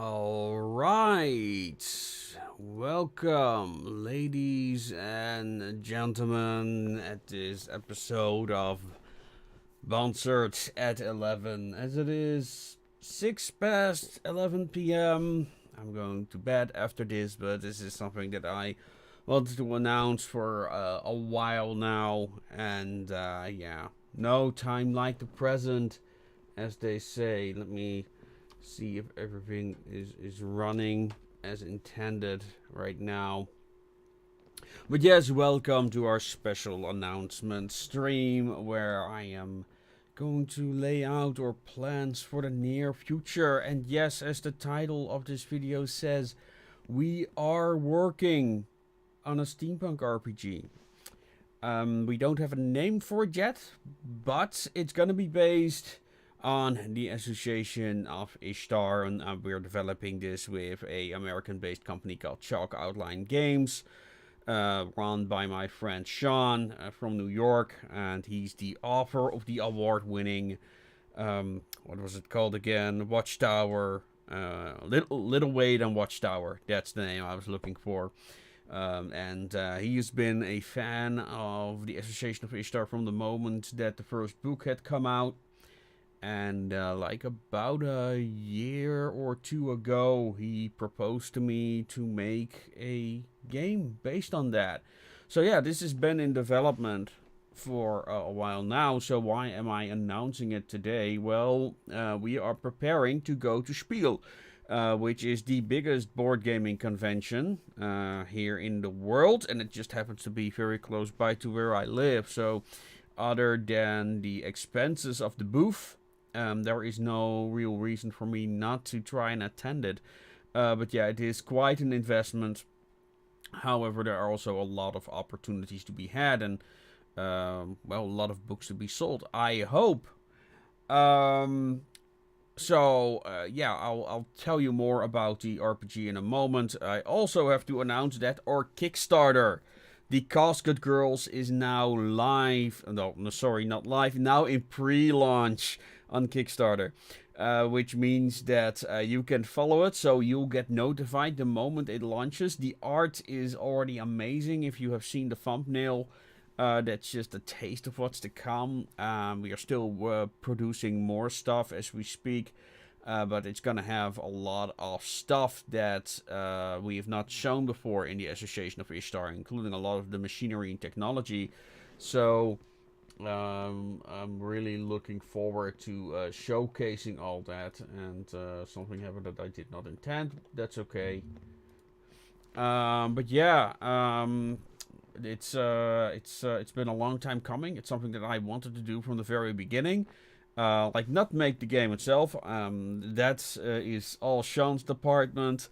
All right. Welcome, ladies and gentlemen, at this episode of Sponsored at 11. As it is 6 past 11 p.m., I'm going to bed after this, but this is something that I wanted to announce for a while now. And yeah, no time like the present, as they say. Let me see if everything is running as intended right now. But yes, welcome to our special announcement stream where I am going to lay out our plans for the near future. And yes, as the title of this video says, we are working on a steampunk RPG. We don't have a name for it yet, but it's gonna be based on the Association of Ishtar, and we're developing this with a American-based company called Chalk Outline Games, run by my friend Sean from New York, and he's the author of the award-winning, what was it called again? Watchtower, Little Way Than Watchtower. That's the name I was looking for. And he's been a fan of the Association of Ishtar from the moment that the first book had come out. And like about a year or two ago, he proposed to me to make a game based on that. So yeah, this has been in development for a while now. So why am I announcing it today? Well, we are preparing to go to Spiel, which is the biggest board gaming convention here in the world, and it just happens to be very close by to where I live. So other than the expenses of the booth, there is no real reason for me not to try and attend it. But yeah, it is quite an investment. However, there are also a lot of opportunities to be had, and well, a lot of books to be sold, I hope. Yeah, I'll tell you more about the RPG in a moment. I also have to announce that our Kickstarter, the Casket Girls, is now live. No, sorry, not live. Now in pre-launch on Kickstarter, which means that you can follow it, so you'll get notified the moment it launches. The art is already amazing. If you have seen the thumbnail, that's just a taste of what's to come. We are still producing more stuff as we speak, but it's gonna have a lot of stuff that we have not shown before in the Association of Ishtar, including a lot of the machinery and technology. So I'm really looking forward to showcasing all that, and something happened that I did not intend. That's okay. But yeah, it's been a long time coming. It's something that I wanted to do from the very beginning. Like, not make the game itself. That is all Sean's department.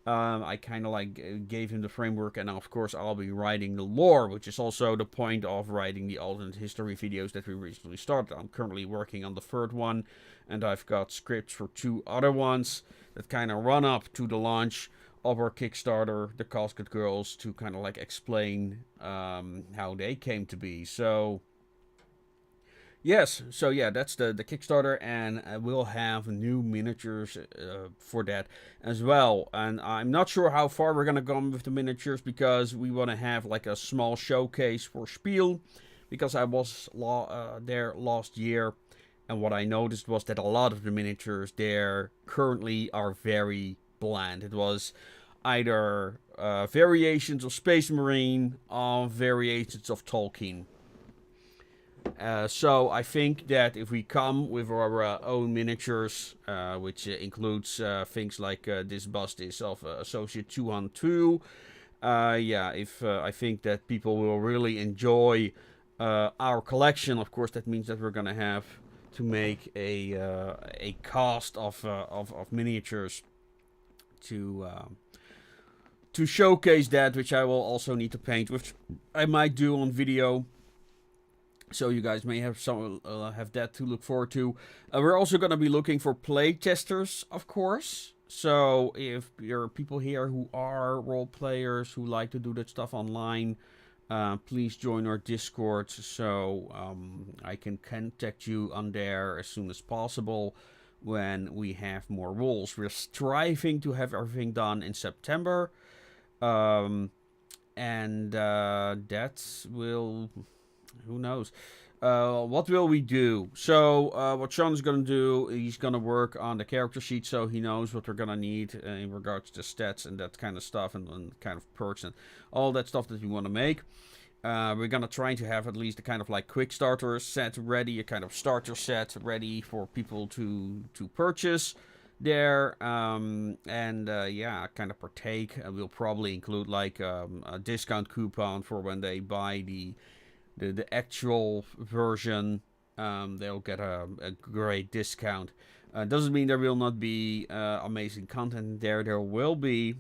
I kind of like gave him the framework, and of course I'll be writing the lore, which is also the point of writing the alternate history videos that we recently started. I'm currently working on the third one, and I've got scripts for two other ones that kind of run up to the launch of our Kickstarter, the Casket Girls, to kind of like explain how they came to be. So yes, so yeah, that's the Kickstarter, and we'll have new miniatures for that as well. And I'm not sure how far we're gonna go with the miniatures, because we want to have like a small showcase for Spiel, because I was there last year, and what I noticed was that a lot of the miniatures there currently are very bland. It was either variations of Space Marine or variations of Tolkien. So I think that if we come with our own miniatures, which includes things like this bust is of Associate 212, yeah, if I think that people will really enjoy our collection. Of course, that means that we're gonna have to make a cast of miniatures to showcase that, which I will also need to paint, which I might do on video. So you guys may have have that to look forward to. We're also going to be looking for play testers, of course. So if there are people here who are role players who like to do that stuff online, please join our Discord, so I can contact you on there as soon as possible. when we have more rules. We're striving to have everything done in September. Um, and that will, who knows. What will we do? So, what Sean's gonna do, he's gonna work on the character sheet so he knows what we're gonna need in regards to stats and that kind of stuff, and kind of perks and all that stuff that we want to make. We're gonna try to have at least a kind of like quick starter set ready, a kind of starter set ready for people to purchase there, and yeah, kind of partake. We'll probably include like a discount coupon for when they buy the actual version. They'll get a great discount. Doesn't mean there will not be amazing content there. There will be.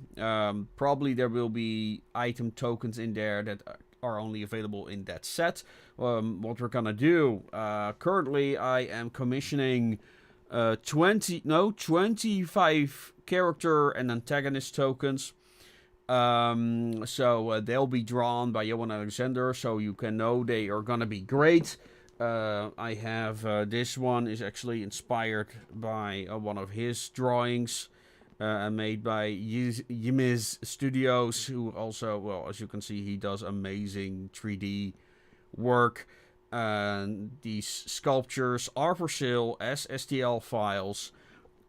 Probably there will be item tokens in there that are only available in that set. What we're gonna do, currently I am commissioning 25 character and antagonist tokens. So they'll be drawn by Johan Alexander, so you can know they are gonna be great. I have this one is actually inspired by one of his drawings, made by Yimiz Studios, who also, well, as you can see, he does amazing 3D work. These sculptures are for sale as STL files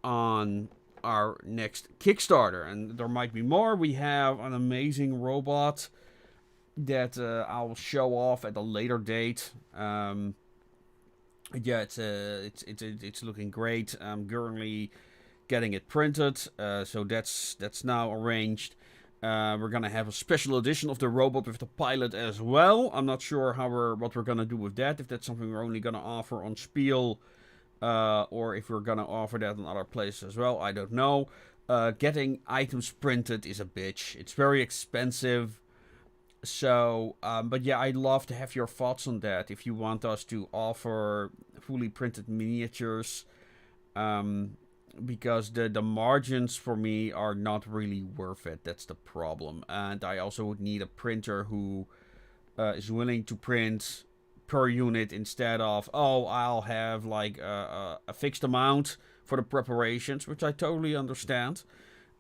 on our next Kickstarter, and there might be more. We have an amazing robot that I'll show off at a later date. Yeah, it's looking great. I'm currently getting it printed, so that's now arranged. We're gonna have a special edition of the robot with the pilot as well. I'm not sure what we're gonna do with that. If that's something we're only gonna offer on Spiel, or if we're gonna offer that in other places as well, I don't know. Getting items printed is a bitch. It's very expensive. So, but yeah, I'd love to have your thoughts on that. If you want us to offer fully printed miniatures, because the margins for me are not really worth it. That's the problem. And I also would need a printer who is willing to print per unit instead of, oh, I'll have like a fixed amount for the preparations, which I totally understand.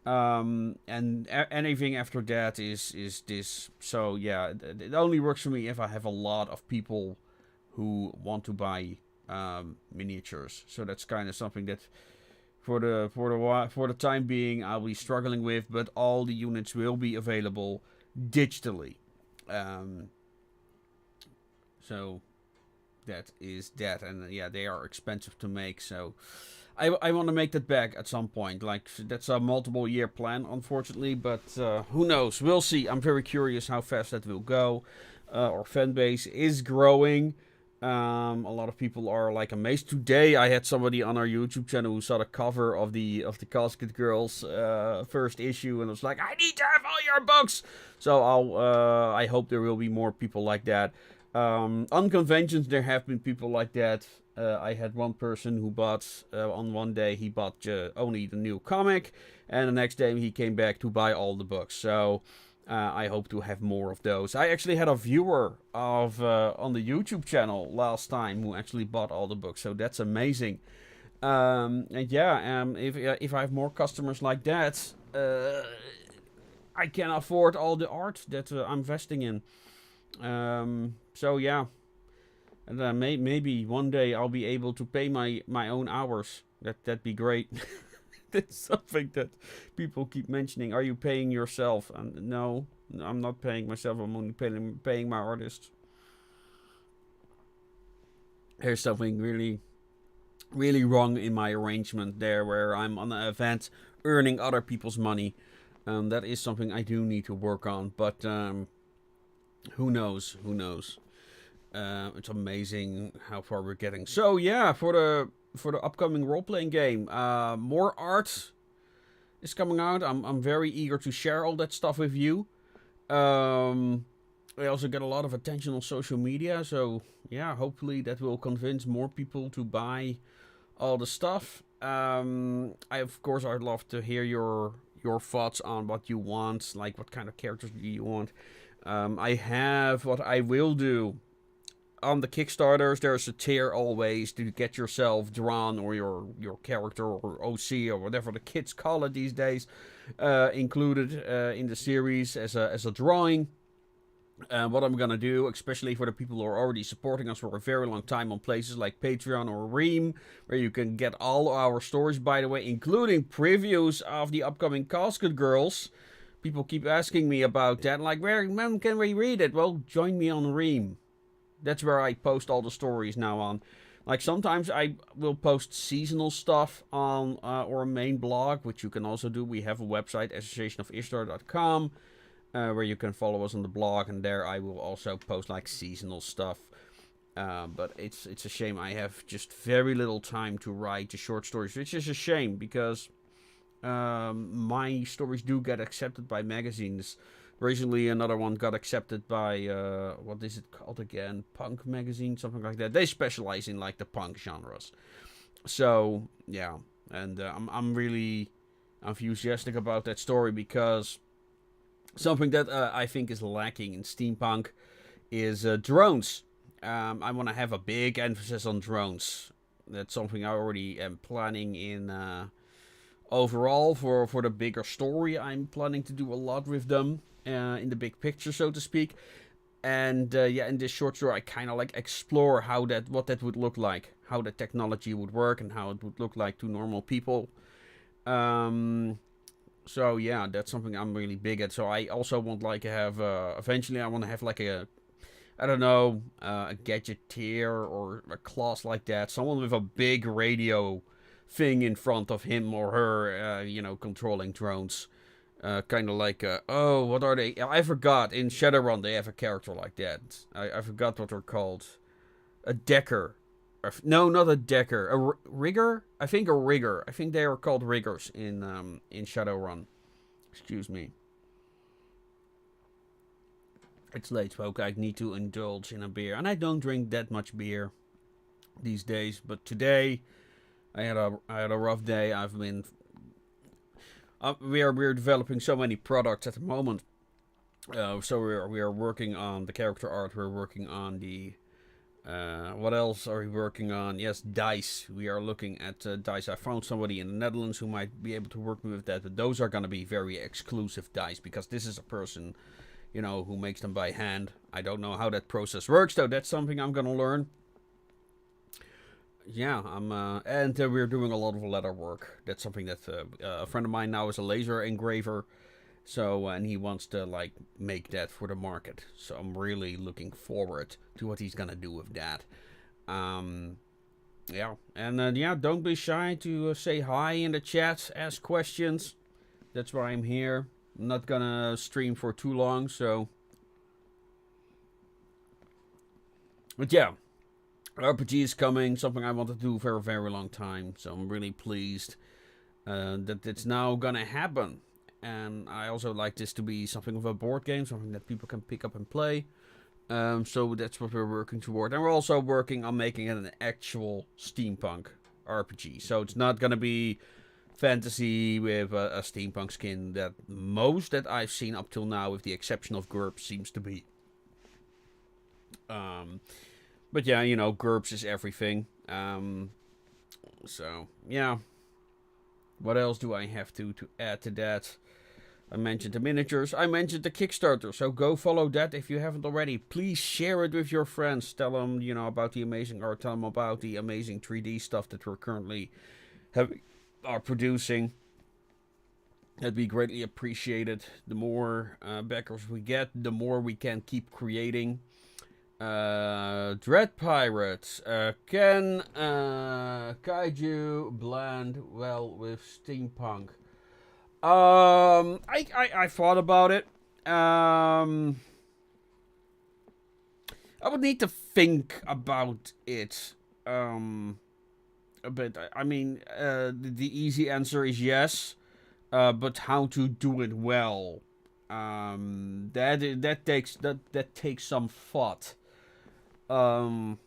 And anything after that is this. So yeah, it only works for me if I have a lot of people who want to buy miniatures. So that's kind of something that for the time being I'll be struggling with, but all the units will be available digitally. So that is that, and yeah, they are expensive to make, so I want to make that back at some point. Like, that's a multiple year plan, unfortunately, but who knows? We'll see. I'm very curious how fast that will go. Our fan base is growing. A lot of people are like amazed. Today I had somebody on our YouTube channel who saw the cover of the Casket Girls first issue and was like, I need to have all your books. So I hope there will be more people like that. On conventions there have been people like that. I had one person who bought, on one day he bought only the new comic, and the next day he came back to buy all the books. So I hope to have more of those. I actually had a viewer of on the YouTube channel last time who actually bought all the books, so that's amazing. And yeah, if I have more customers like that, I can afford all the art that I'm investing in. So yeah, and maybe one day I'll be able to pay my own hours. That'd be great. That's something that people keep mentioning. Are you paying yourself? And no, I'm not paying myself. I'm only paying my artists. There's something really, really wrong in my arrangement there, where I'm on an event earning other people's money. That is something I do need to work on. But who knows? Who knows? It's amazing how far we're getting. So yeah, for the upcoming role-playing game, more art is coming out. I'm very eager to share all that stuff with you. I also get a lot of attention on social media, so yeah, hopefully that will convince more people to buy all the stuff. Of course, I'd love to hear your thoughts on what you want, like what kind of characters do you want. What I will do on the Kickstarters, there's a tier always to get yourself drawn, or your character or OC or whatever the kids call it these days, included in the series as a drawing. What I'm gonna do, especially for the people who are already supporting us for a very long time on places like Patreon or Ream, where you can get all our stories, by the way, including previews of the upcoming Casket Girls. People keep asking me about that, like, when can we read it? Well, join me on Ream. That's where I post all the stories now on. Like, sometimes I will post seasonal stuff on our main blog, which you can also do. We have a website, associationofishtar.com. Where you can follow us on the blog, and there I will also post like seasonal stuff. But it's a shame I have just very little time to write the short stories, which is a shame because my stories do get accepted by magazines. Recently, another one got accepted by what is it called again? Punk magazine, something like that. They specialize in like the punk genres. So yeah, and I'm really enthusiastic about that story because something that I think is lacking in steampunk is drones. I want to have a big emphasis on drones. That's something I already am planning in overall for the bigger story. I'm planning to do a lot with them in the big picture, so to speak. And yeah, in this short story, I kind of like explore what that would look like, how the technology would work, and how it would look like to normal people. So yeah, that's something I'm really big at. So I also want like to have eventually I want to have like a gadgeteer or a class like that, someone with a big radio thing in front of him or her, controlling drones. Kind of like what are they? I forgot. In Shadowrun they have a character like that. I forgot what they're called. A decker. No, not a decker. A rigger? I think a rigger. I think they are called riggers in Shadowrun. Excuse me. It's late, folks. I need to indulge in a beer. And I don't drink that much beer these days. But today, I had a rough day. I've been... we're developing so many products at the moment. So we are working on the character art. We're working on the... what else are we working on? Yes, dice. We are looking at dice. I found somebody in the Netherlands who might be able to work with that. But those are going to be very exclusive dice because this is a person, who makes them by hand. I don't know how that process works, though. That's something I'm going to learn. Yeah, and we're doing a lot of leather work. That's something that a friend of mine now is a laser engraver. So, and he wants to, make that for the market. So I'm really looking forward to what he's gonna do with that. Yeah. And, don't be shy to say hi in the chat, ask questions. That's why I'm here. I'm not gonna stream for too long, so... But yeah, RPG is coming, something I wanted to do for a very long time. So I'm really pleased that it's now gonna happen. And I also like this to be something of a board game, something that people can pick up and play. So that's what we're working toward. And we're also working on making it an actual steampunk RPG. So it's not going to be fantasy with a steampunk skin that most that I've seen up till now, with the exception of GURPS, seems to be. But yeah, GURPS is everything. So, yeah. What else do I have to add to that? I mentioned the miniatures. I mentioned the Kickstarter. So go follow that if you haven't already. Please share it with your friends. Tell them, about the amazing art. Tell them about the amazing 3D stuff that we're currently are producing. That'd be greatly appreciated. The more backers we get, the more we can keep creating. Dread Pirates. Can Kaiju blend well with steampunk? I thought about it. I would need to think about it. But I mean, the easy answer is yes. But how to do it well? That takes some thought. And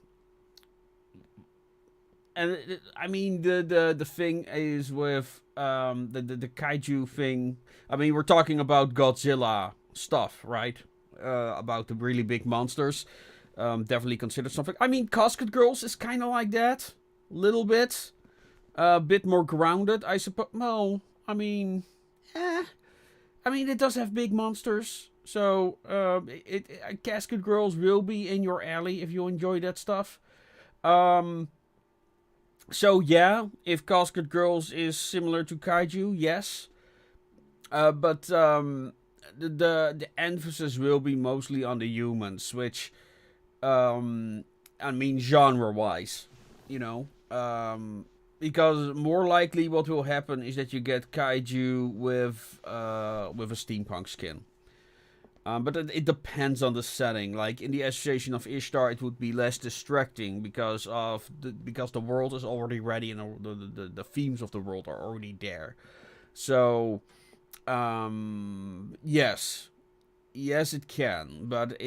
I mean, the thing is with the kaiju thing. I mean, we're talking about Godzilla stuff, right? About the really big monsters. definitely consider something. I mean, Casket Girls is kind of like that, little bit, a bit more grounded, I suppose. Well, I mean, it does have big monsters, so Casket Girls will be in your alley if you enjoy that stuff. So yeah, if Casket Girls is similar to Kaiju, yes. But the emphasis will be mostly on the humans, which I mean genre wise, you know. Because more likely what will happen is that you get Kaiju with a steampunk skin. But it depends on the setting. Like in the Association of Ishtar, it would be less distracting because the world is already ready and the themes of the world are already there. So, yes, it can, but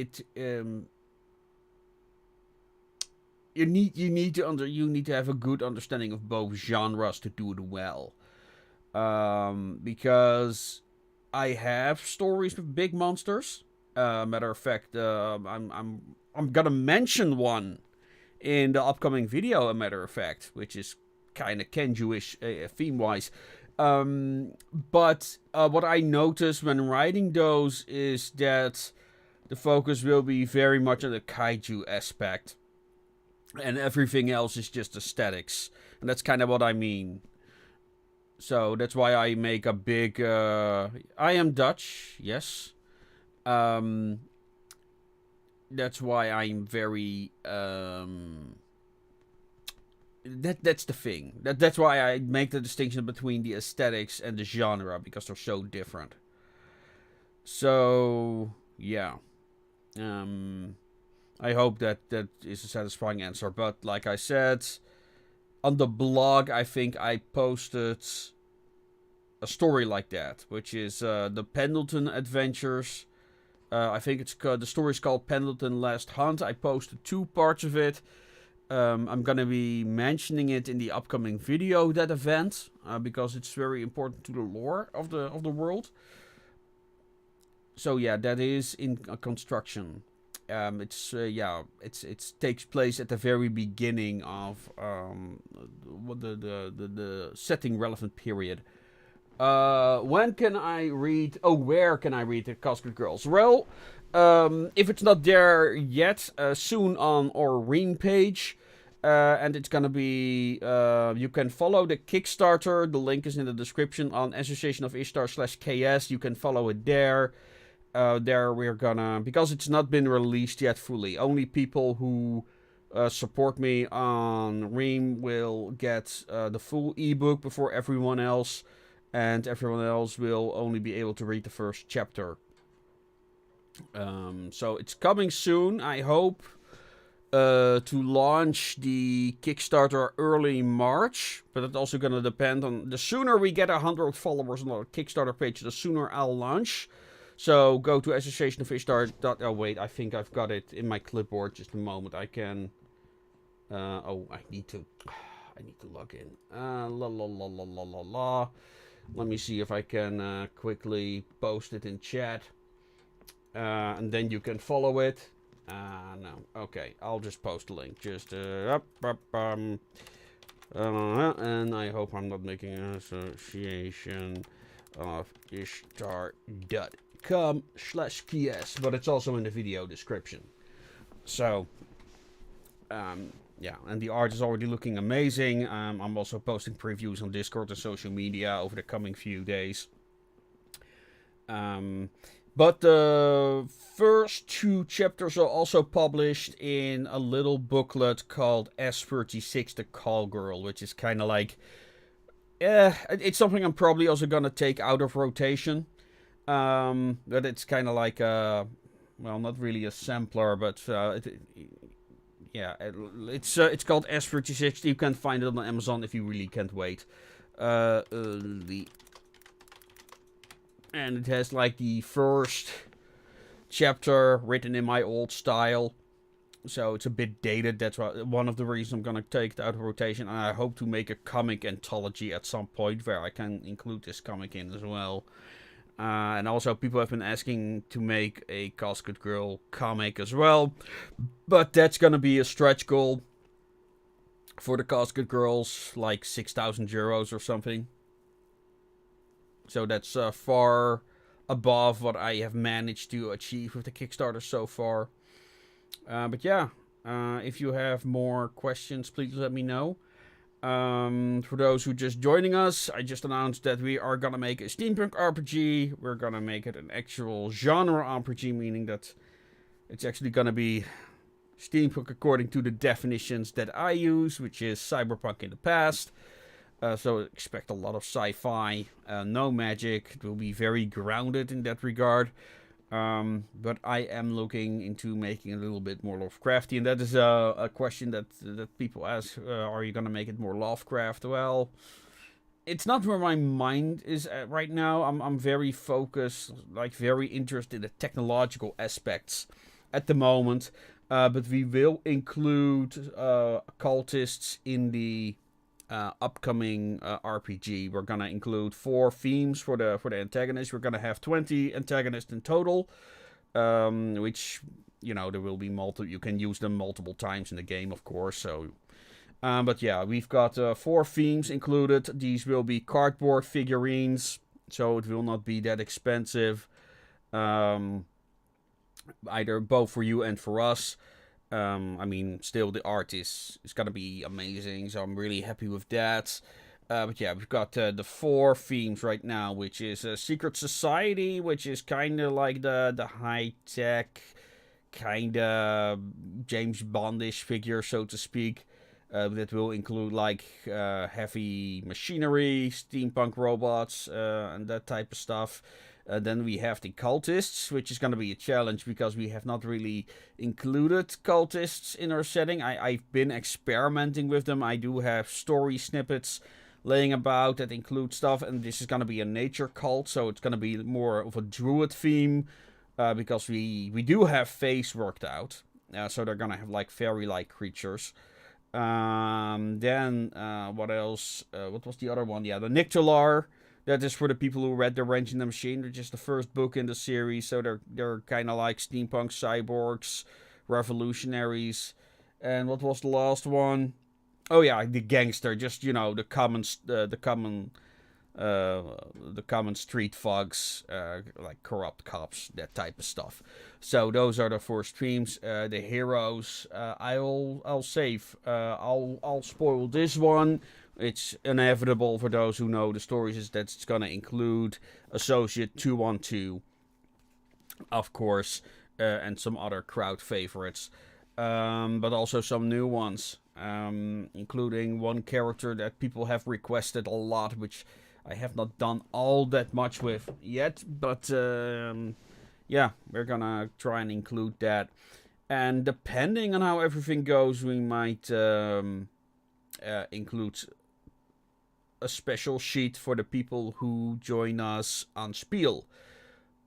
you need to have a good understanding of both genres to do it well. Because I have stories with big monsters. Matter of fact, I'm gonna mention one in the upcoming video. A matter of fact, which is kind of Kenju-ish theme wise. But what I noticed when writing those is that the focus will be very much on the kaiju aspect, and everything else is just aesthetics, and that's kind of what I mean. So that's why I make a big. I am Dutch, yes. That's why I'm very. That's the thing. That's why I make the distinction between the aesthetics and the genre, because they're so different. So yeah. I hope that is a satisfying answer. But like I said, on the blog, I think I posted a story like that, which is the Pendleton Adventures. I think the story's called Pendleton Last Hunt. I posted 2 parts of it. I'm gonna be mentioning it in the upcoming video, that event, because it's very important to the lore of the world. So yeah, that is in construction. It takes place at the very beginning of the setting relevant period. When can I read? Oh, where can I read the Casket Girls? Well, if it's not there yet, soon on our Ream page. And it's gonna be, you can follow the Kickstarter. The link is in the description on Association of Ishtar/KS. You can follow it there. There we're gonna, because it's not been released yet fully, only people who support me on Ream will get the full ebook before everyone else, and everyone else will only be able to read the first chapter. So it's coming soon, I hope, to launch the Kickstarter early March, but it's also gonna depend on, the sooner we get 100 followers on our Kickstarter page, the sooner I'll launch. So go to Association of Ishtar. Oh wait, I think I've got it in my clipboard. Just a moment, I can. I need to log in. Let me see if I can quickly post it in chat, and then you can follow it. No, okay, I'll just post a link. Just and I hope I'm not making an association of Ishtar.com/KS, but it's also in the video description. So, yeah, and the art is already looking amazing. I'm also posting previews on Discord and social media over the coming few days. But the first 2 chapters are also published in a little booklet called S36, the Call Girl, which is kind of like, it's something I'm probably also gonna take out of rotation. But it's kind of like well, not really a sampler, but it's called S36. You can find it on Amazon if you really can't wait. And it has like the first chapter written in my old style, so it's a bit dated. That's one of the reasons I'm gonna take it out of rotation. And I hope to make a comic anthology at some point where I can include this comic in as well. And also people have been asking to make a Casket Girl comic as well. But that's gonna be a stretch goal for the Casket Girls, like 6,000 euros or something. So that's far above what I have managed to achieve with the Kickstarter so far. But yeah, if you have more questions, please let me know. For those who just joining us, I just announced that we are gonna make a steampunk RPG. We're gonna make it an actual genre RPG, meaning that it's actually gonna be steampunk according to the definitions that I use, which is cyberpunk in the past. So expect a lot of sci-fi, no magic. It will be very grounded in that regard. But I am looking into making a little bit more Lovecrafty, and that is a question that people ask: are you gonna make it more Lovecraft? Well, it's not where my mind is at right now. I'm very focused, like very interested in the technological aspects at the moment. But we will include cultists in the upcoming RPG. We're gonna include 4 themes for the antagonists. We're gonna have 20 antagonists in total, which there will be multiple. You can use them multiple times in the game, of course. So, but yeah, we've got 4 themes included. These will be cardboard figurines, so it will not be that expensive. Either both for you and for us. Still the art is gonna be amazing, so I'm really happy with that. But yeah, we've got the 4 themes right now, which is Secret Society, which is kind of like the high-tech, kind of James Bondish figure, so to speak. That will include like heavy machinery, steampunk robots, and that type of stuff. Then we have the cultists, which is going to be a challenge because we have not really included cultists in our setting. I've been experimenting with them. I do have story snippets laying about that include stuff, and this is going to be a nature cult, so it's going to be more of a druid theme because we do have fae worked out. So they're going to have like fairy-like creatures. Then what else? What was the other one? Yeah, the Nyctalar. That is for the people who read The Wrench in the Machine. They're just the first book in the series, so they're kind of like steampunk cyborgs, revolutionaries. And what was the last one? Oh yeah, the gangster. Just the common street thugs, like corrupt cops, that type of stuff. So those are the 4 streams. The heroes, I'll save. I'll spoil this one. It's inevitable for those who know the stories is that it's gonna include Associate 212, of course, and some other crowd favorites, but also some new ones, including one character that people have requested a lot, which I have not done all that much with yet, but yeah, we're gonna try and include that. And depending on how everything goes, we might include a special sheet for the people who join us on Spiel.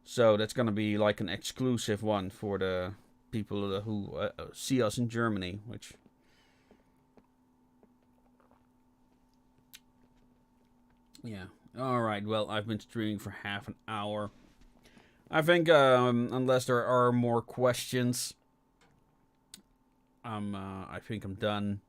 So that's gonna be like an exclusive one for the people who see us in Germany, which... Yeah. Alright, well, I've been streaming for half an hour. I think, unless there are more questions, I think I'm done.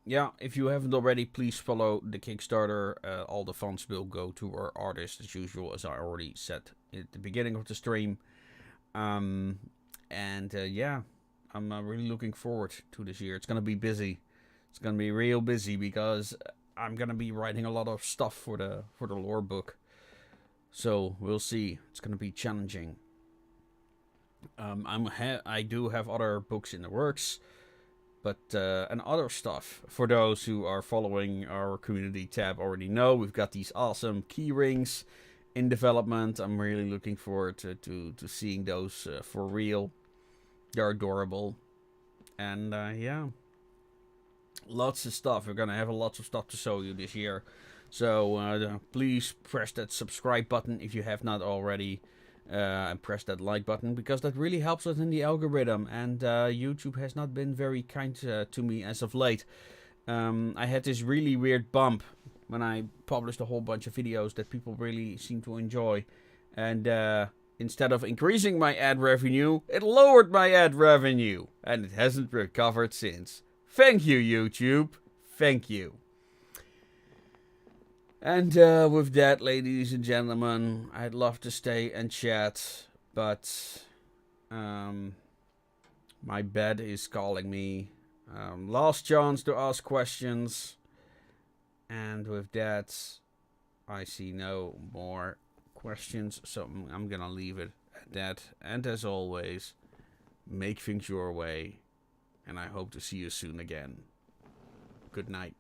Yeah, if you haven't already, please follow the Kickstarter. All the funds will go to our artist, as usual, as I already said at the beginning of the stream. Yeah, I'm really looking forward to this year. It's going to be busy. It's going to be real busy because I'm going to be writing a lot of stuff for the lore book. So we'll see. It's going to be challenging. I do have other books in the works. But, and other stuff, for those who are following our community tab already know, we've got these awesome key rings in development. I'm really looking forward to seeing those for real. They're adorable. And, yeah. Lots of stuff. We're going to have lots of stuff to show you this year. So, please press that subscribe button if you have not already. And press that like button because that really helps us in the algorithm, and YouTube has not been very kind to me as of late. I had this really weird bump when I published a whole bunch of videos that people really seem to enjoy. And instead of increasing my ad revenue, it lowered my ad revenue. And it hasn't recovered since. Thank you, YouTube. Thank you. And with that, ladies and gentlemen, I'd love to stay and chat, but my bed is calling me. Last chance to ask questions. And with that, I see no more questions, so I'm gonna leave it at that. And as always, make things your way, and I hope to see you soon again. Good night.